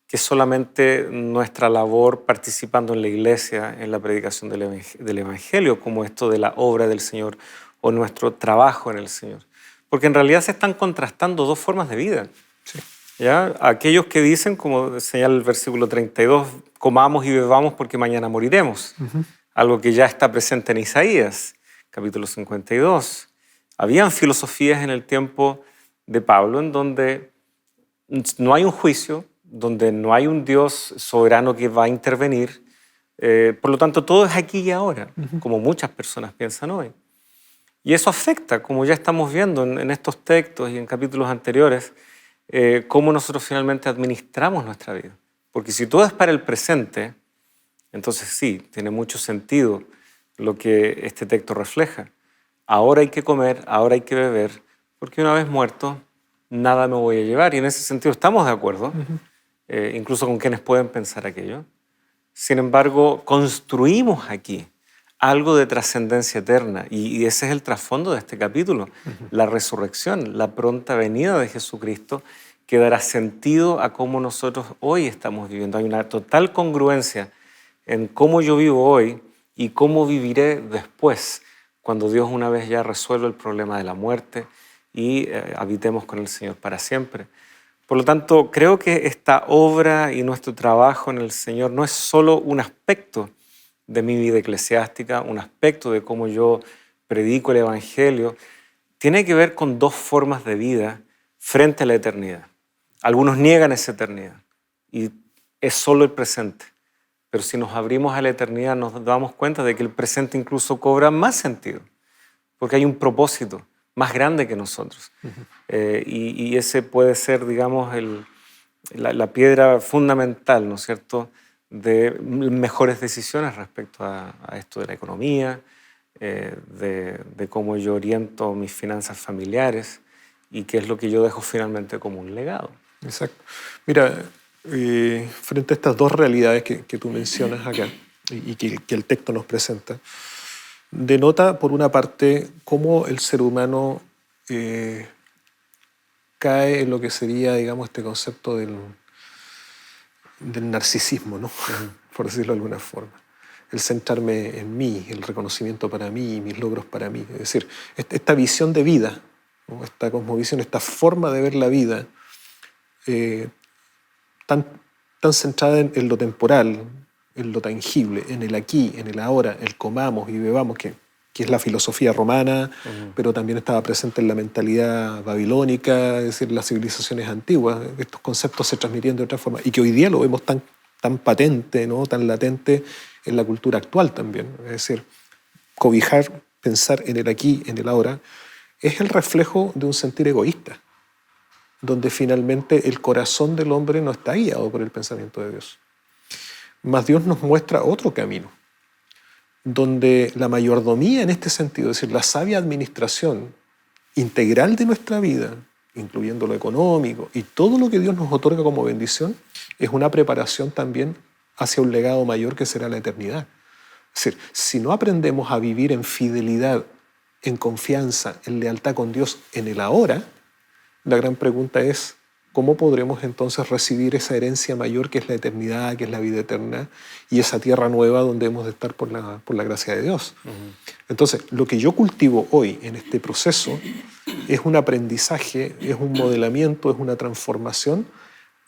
que solamente nuestra labor participando en la iglesia, en la predicación del Evangelio, como esto de la obra del Señor o nuestro trabajo en el Señor. Porque en realidad se están contrastando dos formas de vida. Sí. ¿Ya? Aquellos que dicen, como señala el versículo 32, comamos y bebamos porque mañana moriremos. Algo que ya está presente en Isaías, capítulo 52. Habían filosofías en el tiempo de Pablo en donde no hay un juicio, donde no hay un Dios soberano que va a intervenir. Por lo tanto, todo es aquí y ahora, como muchas personas piensan hoy. Y eso afecta, como ya estamos viendo en estos textos y en capítulos anteriores, cómo nosotros finalmente administramos nuestra vida. Porque si todo es para el presente, entonces sí, tiene mucho sentido lo que este texto refleja. Ahora hay que comer, ahora hay que beber, porque una vez muerto, nada me voy a llevar. Y en ese sentido estamos de acuerdo, incluso con quienes pueden pensar aquello. Sin embargo, construimos aquí algo de trascendencia eterna. Y ese es el trasfondo de este capítulo. La resurrección, la pronta venida de Jesucristo, que dará sentido a cómo nosotros hoy estamos viviendo. Hay una total congruencia en cómo yo vivo hoy y cómo viviré después, cuando Dios una vez ya resuelva el problema de la muerte y habitemos con el Señor para siempre. Por lo tanto, creo que esta obra y nuestro trabajo en el Señor no es solo un aspecto de mi vida eclesiástica, un aspecto de cómo yo predico el Evangelio, tiene que ver con dos formas de vida frente a la eternidad. Algunos niegan esa eternidad y es solo el presente. pero si nos abrimos a la eternidad nos damos cuenta de que el presente incluso cobra más sentido, porque hay un propósito más grande que nosotros. Y ese puede ser, digamos, la piedra fundamental, ¿no es cierto?, de mejores decisiones respecto a esto de la economía, de cómo yo oriento mis finanzas familiares y qué es lo que yo dejo finalmente como un legado. Exacto. Mira, frente a estas dos realidades que tú mencionas acá y que el texto nos presenta, denota, por una parte, cómo el ser humano cae en lo que sería, digamos, este concepto del narcisismo, ¿no? Por decirlo de alguna forma. El centrarme en mí, el reconocimiento para mí, mis logros para mí. Es decir, esta visión de vida, ¿no?, esta cosmovisión, esta forma de ver la vida, tan centrada en lo temporal, en lo tangible, en el aquí, en el ahora, el comamos y bebamos, que es la filosofía romana, pero también estaba presente en la mentalidad babilónica, es decir, las civilizaciones antiguas. Estos conceptos se transmitían de otra forma y que hoy día lo vemos tan patente, ¿no?, tan latente en la cultura actual también. Es decir, cobijar, pensar en el aquí, en el ahora, es el reflejo de un sentir egoísta, donde finalmente el corazón del hombre no está guiado por el pensamiento de Dios. Mas Dios nos muestra otro camino, donde la mayordomía en este sentido, es decir, la sabia administración integral de nuestra vida, incluyendo lo económico y todo lo que Dios nos otorga como bendición, es una preparación también hacia un legado mayor que será la eternidad. Es decir, si no aprendemos a vivir en fidelidad, en confianza, en lealtad con Dios en el ahora, la gran pregunta es, ¿cómo podremos entonces recibir esa herencia mayor que es la eternidad, que es la vida eterna, y esa tierra nueva donde hemos de estar por la gracia de Dios? Entonces, lo que yo cultivo hoy en este proceso es un aprendizaje, es un modelamiento, es una transformación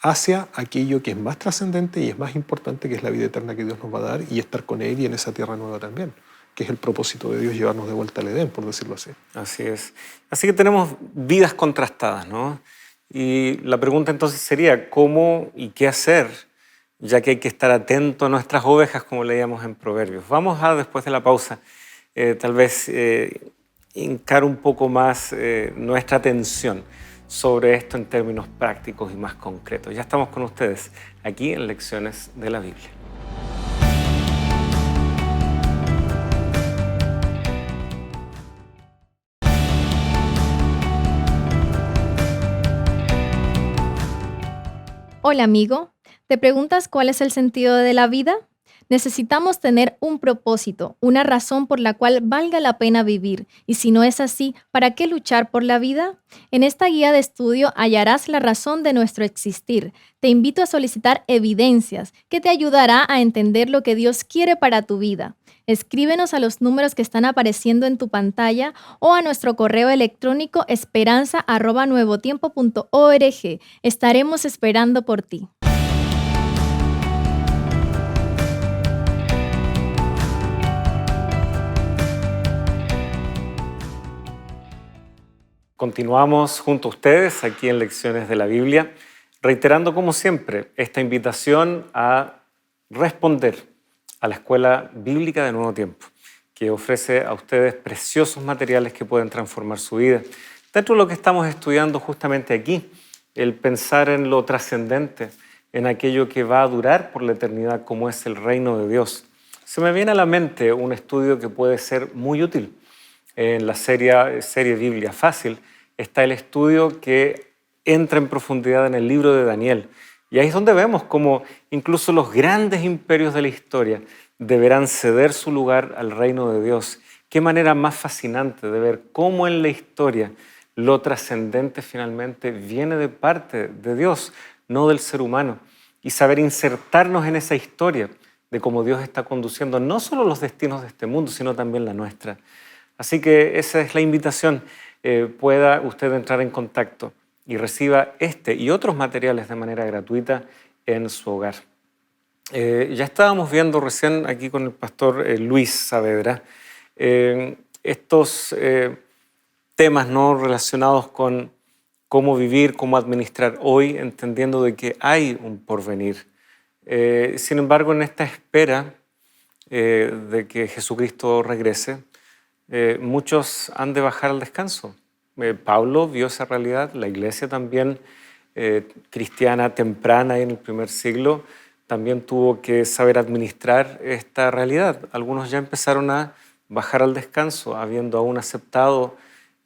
hacia aquello que es más trascendente y es más importante, que es la vida eterna que Dios nos va a dar y estar con Él y en esa tierra nueva también, que es el propósito de Dios, llevarnos de vuelta al Edén, por decirlo así. Así es. Así que tenemos vidas contrastadas, ¿no? Y la pregunta entonces sería, ¿cómo y qué hacer? Ya que hay que estar atento a nuestras ovejas, como leíamos en Proverbios. Vamos a, después de la pausa, tal vez hincar un poco más nuestra atención sobre esto en términos prácticos y más concretos. Ya estamos con ustedes aquí en Lecciones de la Biblia. Hola amigo, ¿te preguntas cuál es el sentido de la vida? Necesitamos tener un propósito, una razón por la cual valga la pena vivir. Y si no es así, ¿para qué luchar por la vida? En esta guía de estudio hallarás la razón de nuestro existir. Te invito a solicitar evidencias que te ayudará a entender lo que Dios quiere para tu vida. Escríbenos a los números que están apareciendo en tu pantalla o a nuestro correo electrónico esperanza@nuevotiempo.org. Estaremos esperando por ti. Continuamos junto a ustedes aquí en Lecciones de la Biblia, reiterando como siempre esta invitación a responder a la Escuela Bíblica de Nuevo Tiempo, que ofrece a ustedes preciosos materiales que pueden transformar su vida. Dentro de lo que estamos estudiando justamente aquí, el pensar en lo trascendente, en aquello que va a durar por la eternidad, como es el reino de Dios. Se me viene a la mente un estudio que puede ser muy útil. En la serie Biblia Fácil está el estudio que entra en profundidad en el libro de Daniel. Y ahí es donde vemos cómo incluso los grandes imperios de la historia deberán ceder su lugar al reino de Dios. Qué manera más fascinante de ver cómo en la historia lo trascendente finalmente viene de parte de Dios, no del ser humano. Y saber insertarnos en esa historia de cómo Dios está conduciendo no solo los destinos de este mundo, sino también la nuestra. Así que esa es la invitación. Pueda usted entrar en contacto y reciba este y otros materiales de manera gratuita en su hogar. Ya estábamos viendo recién aquí con el pastor Luis Saavedra estos temas, ¿no?, relacionados con cómo vivir, cómo administrar hoy, entendiendo de que hay un porvenir Sin embargo, en esta espera de que Jesucristo regrese, muchos han de bajar al descanso. Pablo vio esa realidad, la iglesia también cristiana temprana en el primer siglo también tuvo que saber administrar esta realidad. Algunos ya empezaron a bajar al descanso, habiendo aún aceptado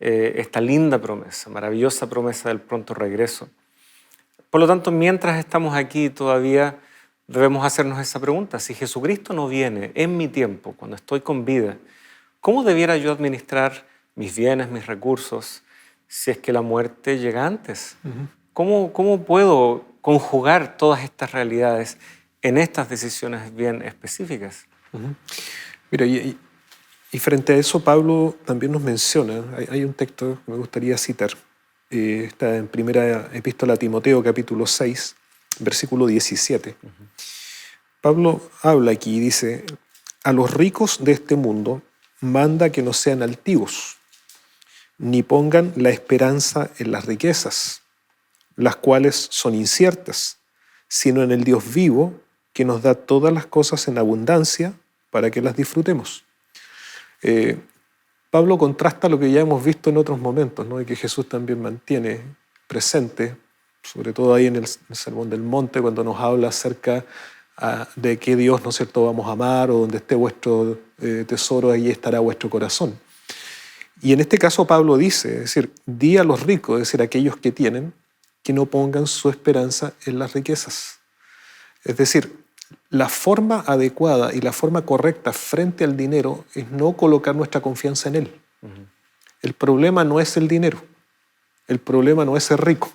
esta linda promesa, maravillosa promesa del pronto regreso. Por lo tanto, mientras estamos aquí todavía debemos hacernos esa pregunta. Si Jesucristo no viene en mi tiempo, cuando estoy con vida, ¿cómo debiera yo administrar mis bienes, mis recursos, si es que la muerte llega antes? ¿Cómo puedo conjugar todas estas realidades en estas decisiones bien específicas? Mira, y frente a eso, Pablo también nos menciona, hay un texto que me gustaría citar, está en primera epístola a Timoteo, capítulo 6, versículo 17. Pablo habla aquí y dice, a los ricos de este mundo manda que no sean altivos, ni pongan la esperanza en las riquezas, las cuales son inciertas, sino en el Dios vivo, que nos da todas las cosas en abundancia para que las disfrutemos. Pablo contrasta lo que ya hemos visto en otros momentos, ¿no? Y que Jesús también mantiene presente, sobre todo ahí en el Sermón del Monte, cuando nos habla acerca de qué Dios, ¿no es cierto?, vamos a amar, o donde esté vuestro tesoro, ahí estará vuestro corazón. Y en este caso Pablo dice, es decir, di a los ricos, es decir, a aquellos que tienen, que no pongan su esperanza en las riquezas. Es decir, la forma adecuada y la forma correcta frente al dinero es no colocar nuestra confianza en él. El problema no es el dinero, el problema no es ser rico,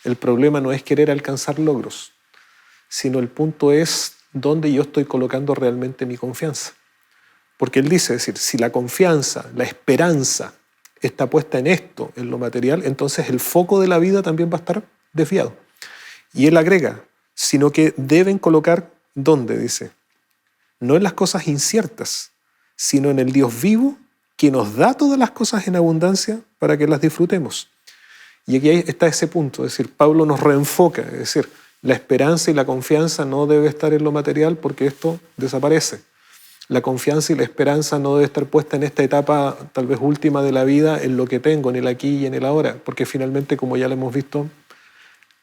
el problema no es querer alcanzar logros, sino el punto es dónde yo estoy colocando realmente mi confianza. Porque él dice, es decir, si la confianza, la esperanza está puesta en esto, en lo material, entonces el foco de la vida también va a estar desviado. Y él agrega, sino que deben colocar, ¿dónde? Dice, no en las cosas inciertas, sino en el Dios vivo que nos da todas las cosas en abundancia para que las disfrutemos. Y aquí está ese punto, es decir, Pablo nos reenfoca, es decir, la esperanza y la confianza no debe estar en lo material porque esto desaparece. La confianza y la esperanza no debe estar puesta en esta etapa tal vez última de la vida, en lo que tengo, en el aquí y en el ahora, porque finalmente, como ya lo hemos visto,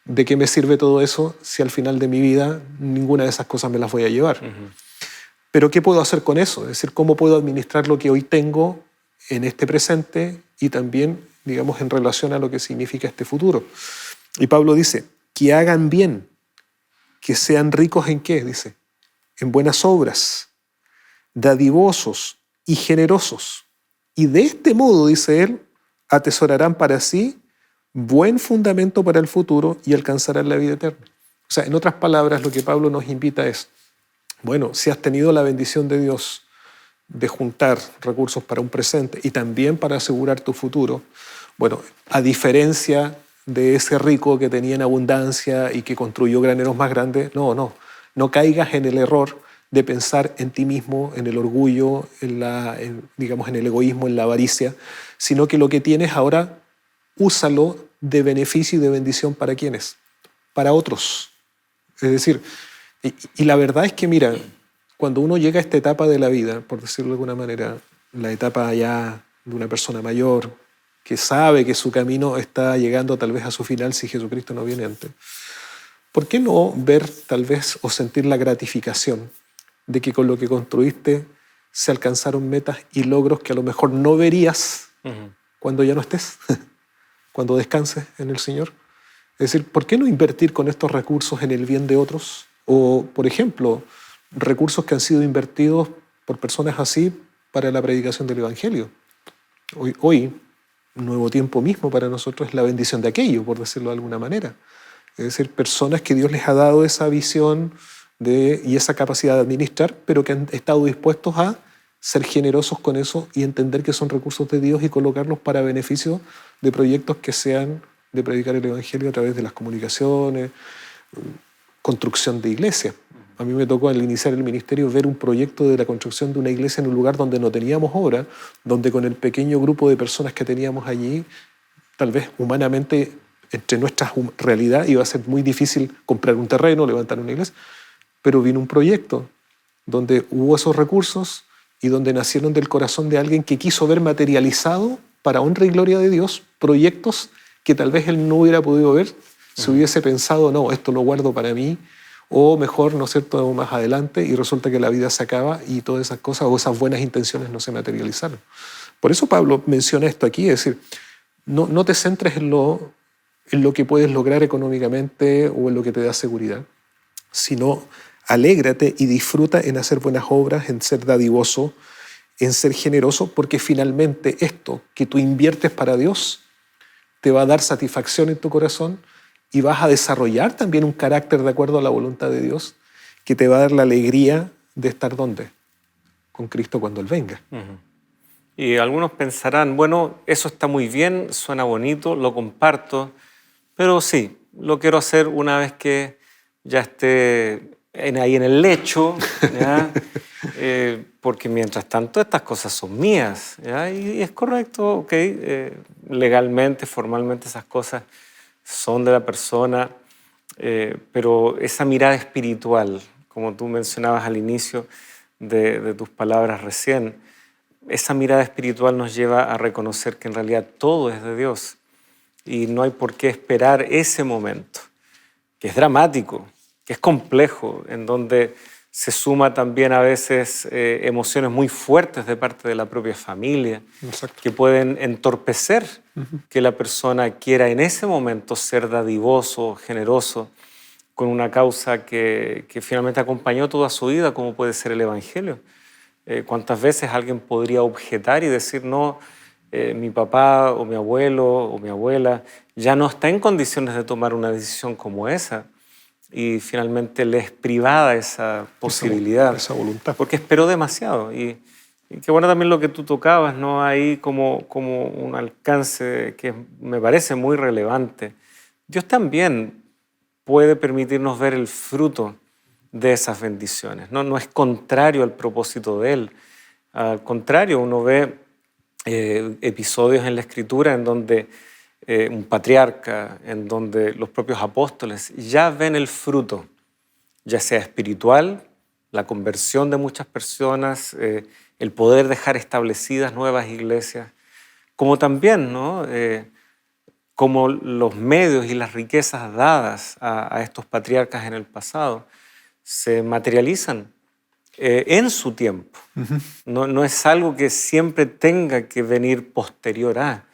¿de qué me sirve todo eso si al final de mi vida ninguna de esas cosas me las voy a llevar? Pero ¿qué puedo hacer con eso? Es decir, ¿cómo puedo administrar lo que hoy tengo en este presente y también, digamos, en relación a lo que significa este futuro? Y Pablo dice, que hagan bien, que sean ricos ¿en qué? Dice, en buenas obras, dadivosos y generosos. Y de este modo, dice él, atesorarán para sí buen fundamento para el futuro y alcanzarán la vida eterna. O sea, en otras palabras, lo que Pablo nos invita es, bueno, si has tenido la bendición de Dios de juntar recursos para un presente y también para asegurar tu futuro, bueno, a diferencia de ese rico que tenía en abundancia y que construyó graneros más grandes, no caigas en el error de pensar en ti mismo, en el orgullo, digamos, en el egoísmo, en la avaricia, sino que lo que tienes ahora, úsalo de beneficio y de bendición para ¿quiénes? Para otros. Es decir, y la verdad es que, mira, cuando uno llega a esta etapa de la vida, por decirlo de alguna manera, la etapa ya de una persona mayor, que sabe que su camino está llegando tal vez a su final si Jesucristo no viene antes, ¿por qué no ver tal vez o sentir la gratificación de que con lo que construiste se alcanzaron metas y logros que a lo mejor no verías cuando ya no estés, cuando descanses en el Señor? Es decir, ¿por qué no invertir con estos recursos en el bien de otros? O, por ejemplo, recursos que han sido invertidos por personas así para la predicación del Evangelio. Hoy Nuevo Tiempo mismo para nosotros es la bendición de aquello, por decirlo de alguna manera. Es decir, personas que Dios les ha dado esa visión y esa capacidad de administrar, pero que han estado dispuestos a ser generosos con eso y entender que son recursos de Dios y colocarlos para beneficio de proyectos que sean de predicar el Evangelio a través de las comunicaciones, construcción de iglesias. A mí me tocó al iniciar el ministerio ver un proyecto de la construcción de una iglesia en un lugar donde no teníamos obra, donde con el pequeño grupo de personas que teníamos allí, tal vez humanamente entre nuestra realidad iba a ser muy difícil comprar un terreno, levantar una iglesia, pero vino un proyecto donde hubo esos recursos y donde nacieron del corazón de alguien que quiso ver materializado, para honra y gloria de Dios, proyectos que tal vez él no hubiera podido ver si hubiese pensado, no, esto lo guardo para mí, o mejor, ¿no es cierto?, más adelante, y resulta que la vida se acaba y todas esas cosas o esas buenas intenciones no se materializaron. Por eso Pablo menciona esto aquí, es decir, no te centres en lo que puedes lograr económicamente o en lo que te da seguridad, sino alégrate y disfruta en hacer buenas obras, en ser dadivoso, en ser generoso, porque finalmente esto que tú inviertes para Dios te va a dar satisfacción en tu corazón y vas a desarrollar también un carácter de acuerdo a la voluntad de Dios que te va a dar la alegría de estar ¿dónde? Con Cristo cuando Él venga. Y algunos pensarán, bueno, eso está muy bien, suena bonito, lo comparto, pero sí, lo quiero hacer una vez que ya esté ahí en el lecho, ¿ya? Porque mientras tanto estas cosas son mías, ¿ya? Y es correcto, ok, legalmente, formalmente esas cosas son de la persona, pero esa mirada espiritual, como tú mencionabas al inicio de tus palabras recién, esa mirada espiritual nos lleva a reconocer que en realidad todo es de Dios y no hay por qué esperar ese momento, que es dramático, que es complejo, en donde se suma también a veces emociones muy fuertes de parte de la propia familia. Exacto. Que pueden entorpecer que la persona quiera en ese momento ser dadivoso, generoso, con una causa que finalmente acompañó toda su vida, como puede ser el Evangelio. ¿Cuántas veces alguien podría objetar y decir, no, mi papá o mi abuelo o mi abuela ya no está en condiciones de tomar una decisión como esa? Y finalmente le es privada esa posibilidad. Esa voluntad. Porque esperó demasiado. Y qué bueno también lo que tú tocabas, ¿no? Ahí como un alcance que me parece muy relevante. Dios también puede permitirnos ver el fruto de esas bendiciones. No es contrario al propósito de Él. Al contrario, uno ve episodios en la Escritura en donde un patriarca, en donde los propios apóstoles ya ven el fruto, ya sea espiritual, la conversión de muchas personas, el poder dejar establecidas nuevas iglesias, como también, ¿no? Como los medios y las riquezas dadas a estos patriarcas en el pasado se materializan en su tiempo. No es algo que siempre tenga que venir posterior a.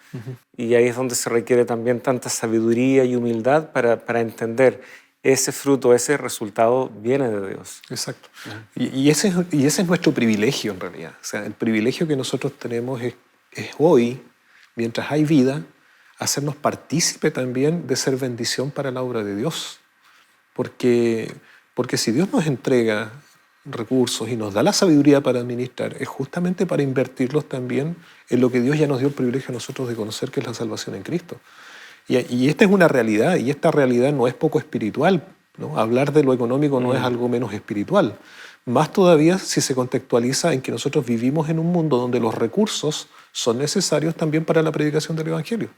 Y ahí es donde se requiere también tanta sabiduría y humildad para entender ese fruto, ese resultado viene de Dios. Exacto. Y ese es nuestro privilegio en realidad. O sea, el privilegio que nosotros tenemos es hoy, mientras hay vida, hacernos partícipe también de ser bendición para la obra de Dios. Porque si Dios nos entrega recursos y nos da la sabiduría para administrar, es justamente para invertirlos también en lo que Dios ya nos dio el privilegio a nosotros de conocer, que es la salvación en Cristo. Y esta es una realidad, y esta realidad no es poco espiritual, ¿no? Hablar de lo económico no es algo menos espiritual. Más todavía si se contextualiza en que nosotros vivimos en un mundo donde los recursos son necesarios también para la predicación del Evangelio.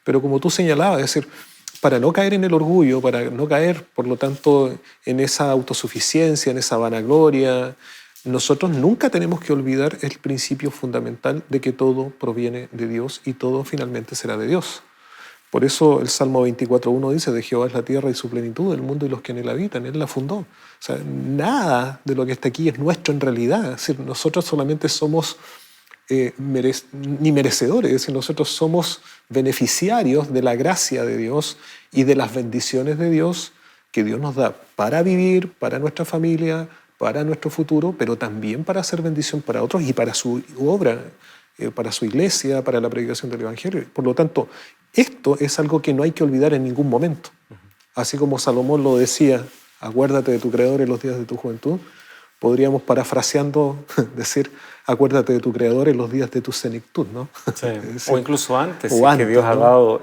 Pero como tú señalabas, es decir, para no caer en el orgullo, para no caer, por lo tanto, en esa autosuficiencia, en esa vanagloria, nosotros nunca tenemos que olvidar el principio fundamental de que todo proviene de Dios y todo finalmente será de Dios. Por eso el Salmo 24:1 dice, de Jehová es la tierra y su plenitud, el mundo y los que en él habitan, él la fundó. O sea, nada de lo que está aquí es nuestro en realidad. Es decir, nosotros solamente somos ni merecedores, es decir, nosotros somos beneficiarios de la gracia de Dios y de las bendiciones de Dios que Dios nos da para vivir, para nuestra familia, para nuestro futuro, pero también para hacer bendición para otros y para su obra, para su iglesia, para la predicación del Evangelio. Por lo tanto, esto es algo que no hay que olvidar en ningún momento. Así como Salomón lo decía, acuérdate de tu Creador en los días de tu juventud, podríamos, parafraseando, decir, acuérdate de tu Creador en los días de tu senectud, ¿no? Sí. O incluso antes, o si antes, que Dios ¿no? ha dado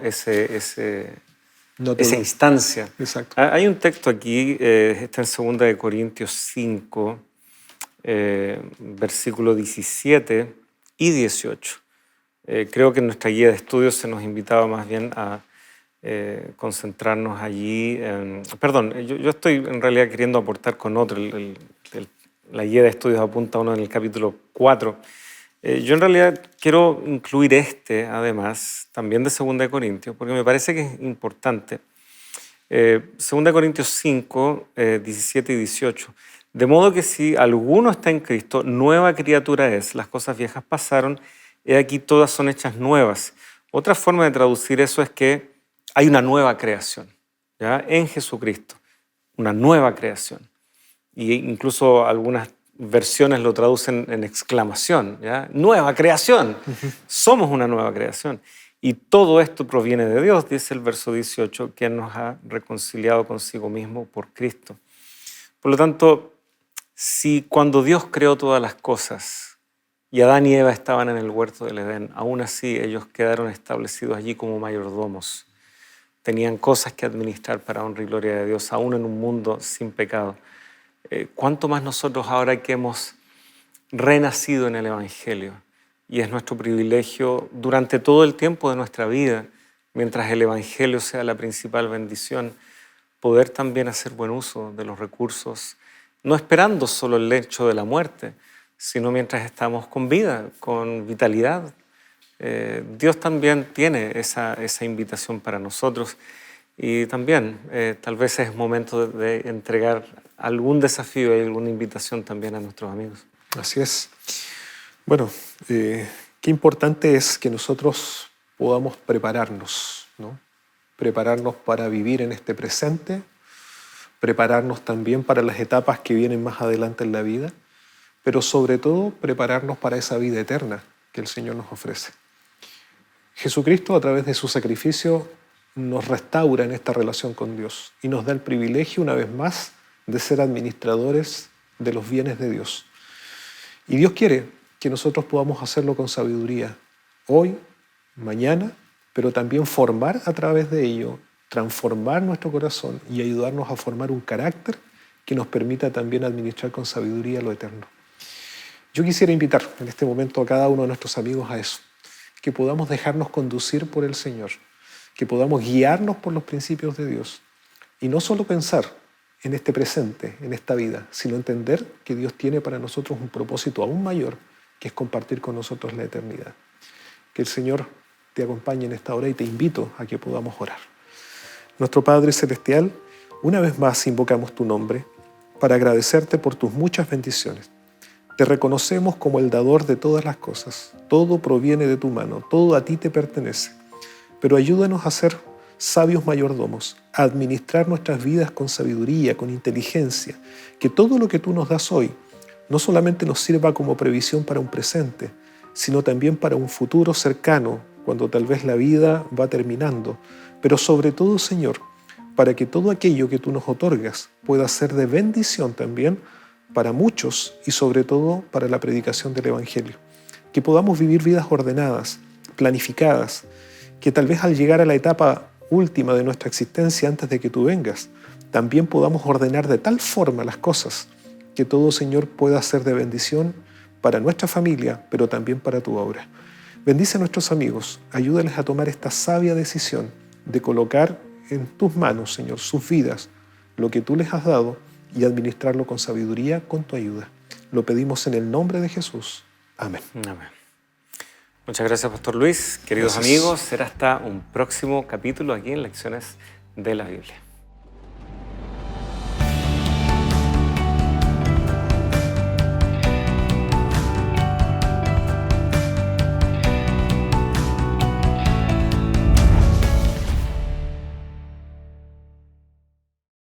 No esa instancia. Exacto. Hay un texto aquí, está en 2 Corintios 5, versículo 17 y 18. Creo que en nuestra guía de estudios se nos invitaba más bien a concentrarnos allí. Yo estoy en realidad queriendo aportar con otro. La guía de estudios apunta a uno en el capítulo 4. Yo en realidad quiero incluir además, también de 2 Corintios, porque me parece que es importante. 2 Corintios 5, 17 y 18. De modo que si alguno está en Cristo, nueva criatura es. Las cosas viejas pasaron, he aquí todas son hechas nuevas. Otra forma de traducir eso es que hay una nueva creación, ¿ya? En Jesucristo, una nueva creación. Y incluso algunas versiones lo traducen en exclamación, ¿ya? Nueva creación. Somos una nueva creación. Y todo esto proviene de Dios, dice el verso 18, quien nos ha reconciliado consigo mismo por Cristo. Por lo tanto, si cuando Dios creó todas las cosas y Adán y Eva estaban en el huerto del Edén, aún así ellos quedaron establecidos allí como mayordomos. Tenían cosas que administrar para honra y gloria de Dios, aún en un mundo sin pecado. ¿Cuánto más nosotros ahora que hemos renacido en el Evangelio? Y es nuestro privilegio durante todo el tiempo de nuestra vida, mientras el Evangelio sea la principal bendición, poder también hacer buen uso de los recursos, no esperando solo el hecho de la muerte, sino mientras estamos con vida, con vitalidad. Dios también tiene esa invitación para nosotros y también tal vez es momento de entregar algún desafío y alguna invitación también a nuestros amigos. Así es. Bueno, qué importante es que nosotros podamos prepararnos, ¿no? Prepararnos para vivir en este presente, prepararnos también para las etapas que vienen más adelante en la vida, pero sobre todo prepararnos para esa vida eterna que el Señor nos ofrece. Jesucristo, a través de su sacrificio, nos restaura en esta relación con Dios y nos da el privilegio, una vez más, de ser administradores de los bienes de Dios. Y Dios quiere que nosotros podamos hacerlo con sabiduría, hoy, mañana, pero también formar a través de ello, transformar nuestro corazón y ayudarnos a formar un carácter que nos permita también administrar con sabiduría lo eterno. Yo quisiera invitar en este momento a cada uno de nuestros amigos a eso, que podamos dejarnos conducir por el Señor, que podamos guiarnos por los principios de Dios y no solo pensar en este presente, en esta vida, sino entender que Dios tiene para nosotros un propósito aún mayor, que es compartir con nosotros la eternidad. Que el Señor te acompañe en esta hora y te invito a que podamos orar. Nuestro Padre Celestial, una vez más invocamos tu nombre para agradecerte por tus muchas bendiciones. Te reconocemos como el dador de todas las cosas. Todo proviene de tu mano, todo a ti te pertenece. Pero ayúdanos a ser sabios mayordomos, a administrar nuestras vidas con sabiduría, con inteligencia, que todo lo que tú nos das hoy no solamente nos sirva como previsión para un presente, sino también para un futuro cercano, cuando tal vez la vida va terminando, pero sobre todo, Señor, para que todo aquello que tú nos otorgas pueda ser de bendición también para muchos y sobre todo para la predicación del Evangelio. Que podamos vivir vidas ordenadas, planificadas, que tal vez al llegar a la etapa última de nuestra existencia antes de que tú vengas, también podamos ordenar de tal forma las cosas que todo, Señor, pueda ser de bendición para nuestra familia, pero también para tu obra. Bendice a nuestros amigos, ayúdales a tomar esta sabia decisión de colocar en tus manos, Señor, sus vidas, lo que tú les has dado y administrarlo con sabiduría, con tu ayuda. Lo pedimos en el nombre de Jesús. Amén. Amén. Muchas gracias, Pastor Luis. Queridos amigos, será hasta un próximo capítulo aquí en Lecciones de la Biblia.